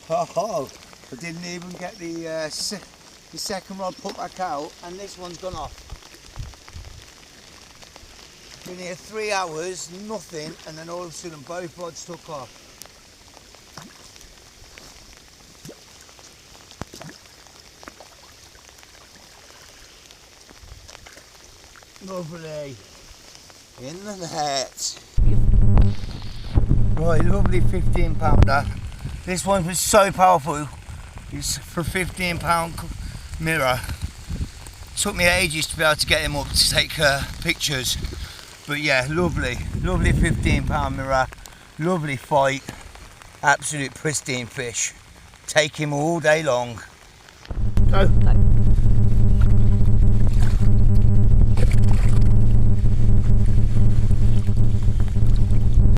Oh, I didn't even get the second rod put back out, and this one's gone off. Been here 3 hours, nothing, and then all of a sudden both rods took off. Lovely. In the net. Right, lovely 15 pounder. This one was so powerful. It's for £15 mirror. Took me ages to be able to get him up to take pictures. But yeah, lovely 15 mirror. Lovely fight. Absolute pristine fish. Take him all day long. Go.